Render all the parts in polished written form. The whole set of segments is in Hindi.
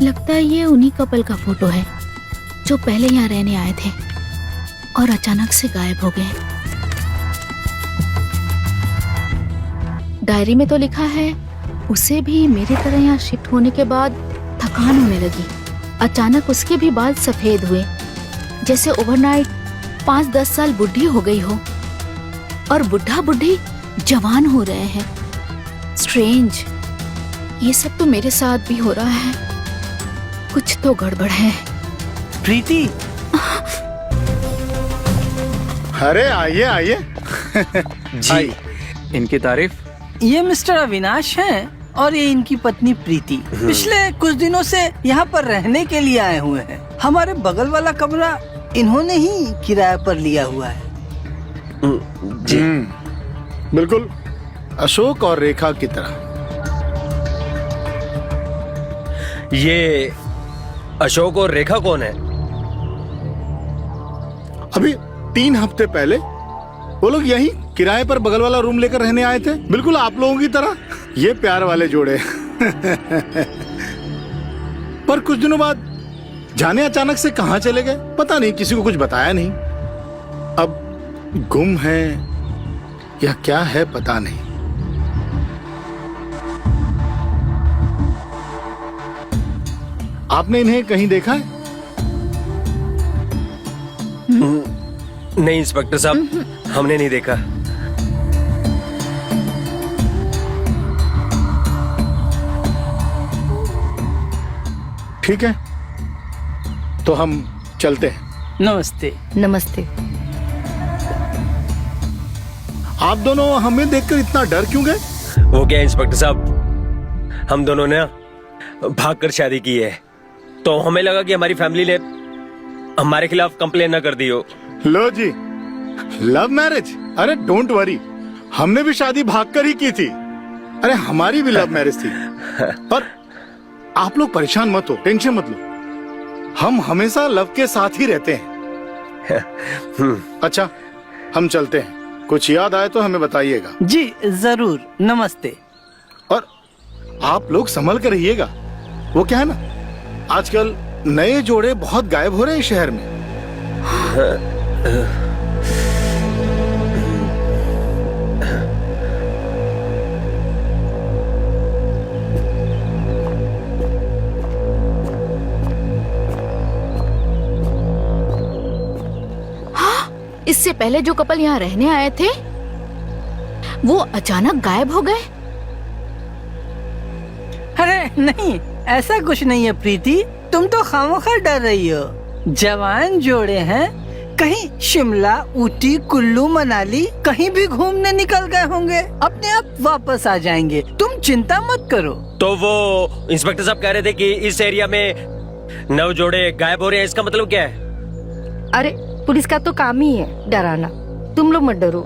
लगता है ये उन्हीं कपल का फोटो है जो पहले यहाँ रहने आए थे और अचानक से गायब हो गए। डायरी में तो लिखा है उसे भी मेरी तरह यहाँ शिफ्ट होने के बाद थकान होने लगी। अचानक उसके भी बाल सफेद हुए, जैसे ओवरनाइट 5-10 साल बुढ़ी हो गई हो, और बुढ़ा बुढ़ी जवान हो रहे हैं। स्ट्रेंज, ये सब तो मेरे साथ भी हो रहा है। कुछ तो गड़बड़ है। प्रीति, अरे आइए आइए। जी, इनकी तारीफ। ये मिस्टर अविनाश हैं और ये इनकी पत्नी प्रीति। पिछले कुछ दिनों से यहाँ पर रहने के लिए आए हुए हैं। हमारे बगल वाला कमरा इन्होंने ही किराए पर लिया हुआ है। जी बिल्कुल अशोक और रेखा की तरह। ये अशोक और रेखा कौन है? अभी 3 हफ्ते पहले वो लोग यहीं किराए पर बगल वाला रूम लेकर रहने आए थे, बिल्कुल आप लोगों की तरह। ये प्यार वाले जोड़े। पर कुछ दिनों बाद जाने अचानक से कहां चले गए पता नहीं, किसी को कुछ बताया नहीं। अब गुम है या क्या है पता नहीं। आपने इन्हें कहीं देखा है? नहीं इंस्पेक्टर साहब, हमने नहीं देखा। ठीक है, तो हम चलते हैं। नमस्ते। नमस्ते। आप दोनों हमें देखकर इतना डर क्यों गए? वो क्या इंस्पेक्टर साहब, हम दोनों ने भागकर शादी की है, तो हमें लगा कि हमारी फैमिली ने हमारे खिलाफ कंप्लेन न कर दी हो। लो जी, लव मैरिज? अरे डोंट वरी, हमने भी शादी भागकर ही की थी। अरे हमारी भी लव मैरिज थी। पर आप लोग परेशान मत हो, टेंशन मत लो, हम हमेशा लव के साथ ही रहते हैं। अच्छा, हम चलते हैं। कुछ याद आए तो हमें बताइएगा। जी जरूर। नमस्ते। और आप लोग संभल कर रहिएगा। वो क्या है ना, आजकल नए जोड़े बहुत गायब हो रहे हैं शहर में। इससे पहले जो कपल यहाँ रहने आए थे वो अचानक गायब हो गए। अरे नहीं, ऐसा कुछ नहीं है प्रीति, तुम तो खामोखा डर रही हो। जवान जोड़े हैं, कहीं शिमला, ऊटी, कुल्लू, मनाली कहीं भी घूमने निकल गए होंगे, अपने आप वापस आ जाएंगे, तुम चिंता मत करो। तो वो इंस्पेक्टर साहब कह रहे थे कि इस एरिया में 9 जोड़े गायब हो रहे हैं, इसका मतलब क्या है? अरे पुलिस का तो काम ही है डराना, तुम लोग मत डरो।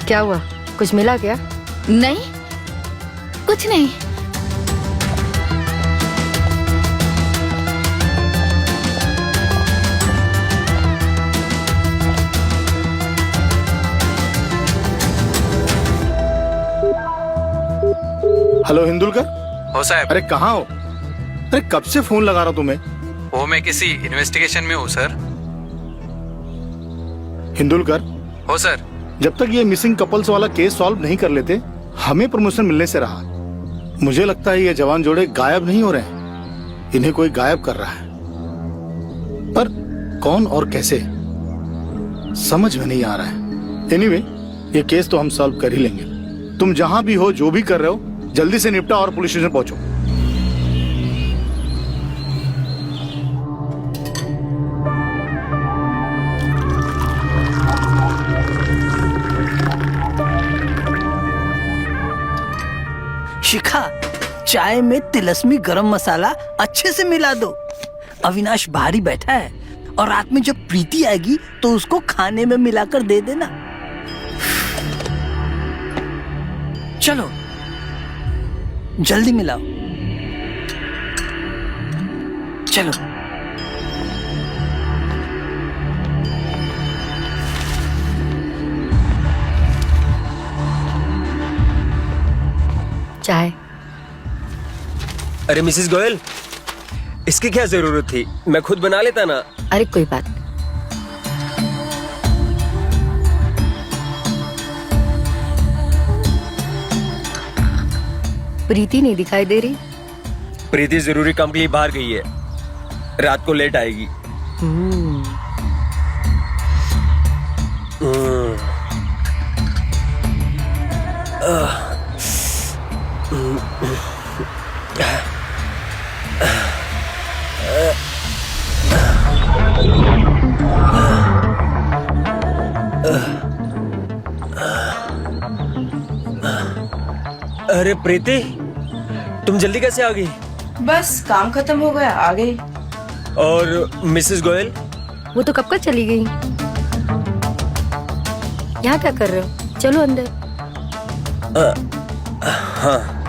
क्या हुआ, कुछ मिला क्या? नहीं, कुछ नहीं। हेलो हिंदुलकर। हो साहब। अरे कहाँ हो? अरे कब से फोन लगा रहा हूं तुम्हें। वो मैं किसी इन्वेस्टिगेशन में हूँ सर। हिंदुलकर, हो सर। जब तक ये मिसिंग कपल्स वाला केस सॉल्व नहीं कर लेते हमें प्रमोशन मिलने से रहा। मुझे लगता है ये जवान जोड़े गायब नहीं हो रहे हैं, इन्हें कोई गायब कर रहा है, पर कौन और कैसे समझ में नहीं आ रहा है। एनीवे, ये केस तो हम सॉल्व कर ही लेंगे। तुम जहां भी हो, जो भी कर रहे हो, जल्दी से निपटा और पुलिस स्टेशन पहुंचो। शिखा, चाय में तिलस्मी गरम मसाला अच्छे से मिला दो। अविनाश बाहर ही बैठा है और रात में जब प्रीति आएगी तो उसको खाने में मिलाकर दे देना। चलो जल्दी मिलाओ। चलो। चाय। अरे मिसेस गोयल, इसकी क्या जरूरत थी, मैं खुद बना लेता ना। अरे कोई बात। प्रीति नहीं दिखाई दे रही। प्रीति जरूरी काम के लिए बाहर गई है, रात को लेट आएगी। अरे प्रीति, तुम जल्दी कैसे आ गई? बस काम खत्म हो गया, आ गई। और मिसेस गोयल? वो तो कब का चली गई। यहाँ क्या कर रहे हो? चलो अंदर। हाँ।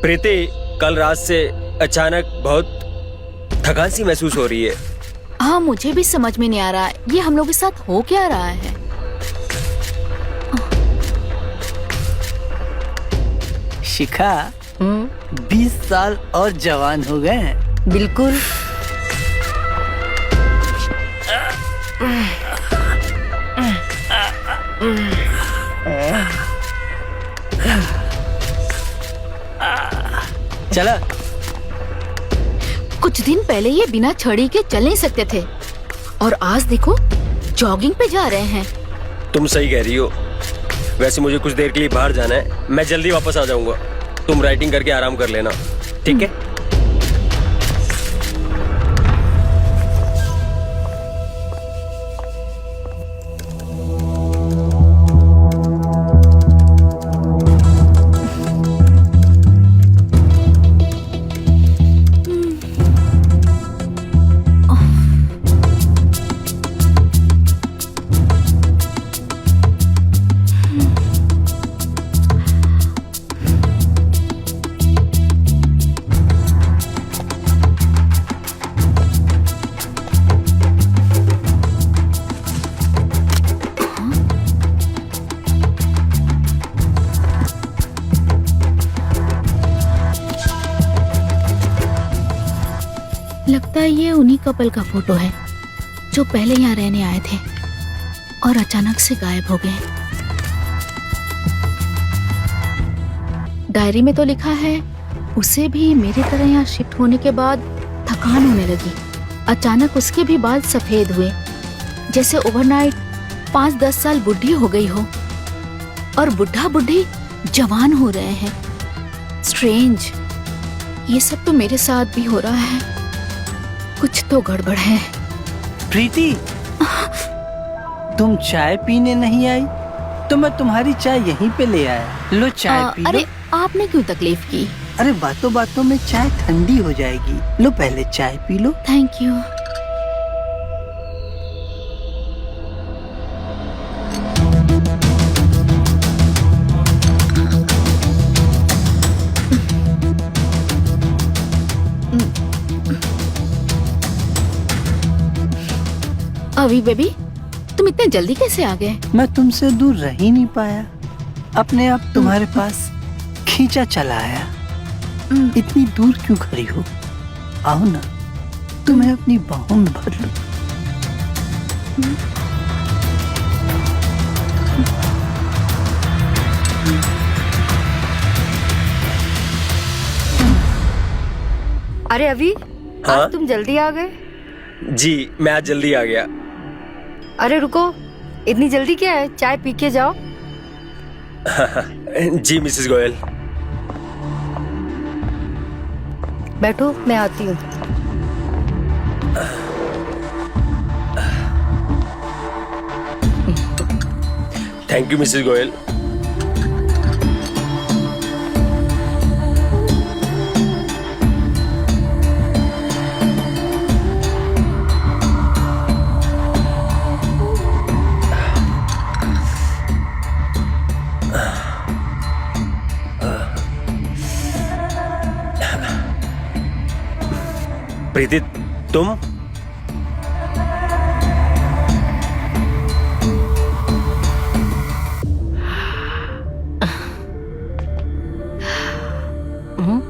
प्रीति, कल रात से अचानक बहुत थकान सी महसूस हो रही है। हाँ, मुझे भी समझ में नहीं आ रहा ये हम लोग के साथ हो क्या रहा है। शिखा, 20 साल और जवान हो गए हैं। बिल्कुल। चला। कुछ दिन पहले ये बिना छड़ी के चल नहीं सकते थे और आज देखो जॉगिंग पे जा रहे हैं। तुम सही कह रही हो। वैसे मुझे कुछ देर के लिए बाहर जाना है, मैं जल्दी वापस आ जाऊंगा। तुम राइटिंग करके आराम कर लेना, ठीक है? लगता है ये उन्हीं कपल का फोटो है जो पहले यहाँ रहने आए थे और अचानक से गायब हो गए। डायरी में तो लिखा है उसे भी मेरी तरह यहाँ शिफ्ट होने के बाद थकान होने लगी। अचानक उसके भी बाल सफेद हुए, जैसे ओवरनाइट 5-10 साल बुढ़ी हो गई हो और बुढ़ा बुढ़ी जवान हो रहे हैं। स्ट्रेंज, ये सब तो मेरे साथ भी हो रहा है। कुछ तो गड़बड़ है। प्रीति, तुम चाय पीने नहीं आई तो मैं तुम्हारी चाय यहीं पे ले आया। लो चाय पी लो। अरे आपने क्यों तकलीफ की? अरे बातों बातों में चाय ठंडी हो जाएगी। लो पहले चाय पी लो। Thank you. अभी बेबी, तुम इतने जल्दी कैसे आ गए? मैं तुमसे दूर रह ही नहीं पाया, अपने आप तुम्हारे पास खींचा चला आया। इतनी दूर क्यों खड़ी हो? आओ ना, तुम्हें अपनी बाहों में भर लूं। अरे अभी, हाँ? आज तुम जल्दी आ गए। जी, मैं आज जल्दी आ गया। अरे रुको, इतनी जल्दी क्या है? चाय पी के जाओ। जी मिसेस गोयल। बैठो, मैं आती हूँ। Thank you Mrs Goyal. Preeti, तुम? हम्म।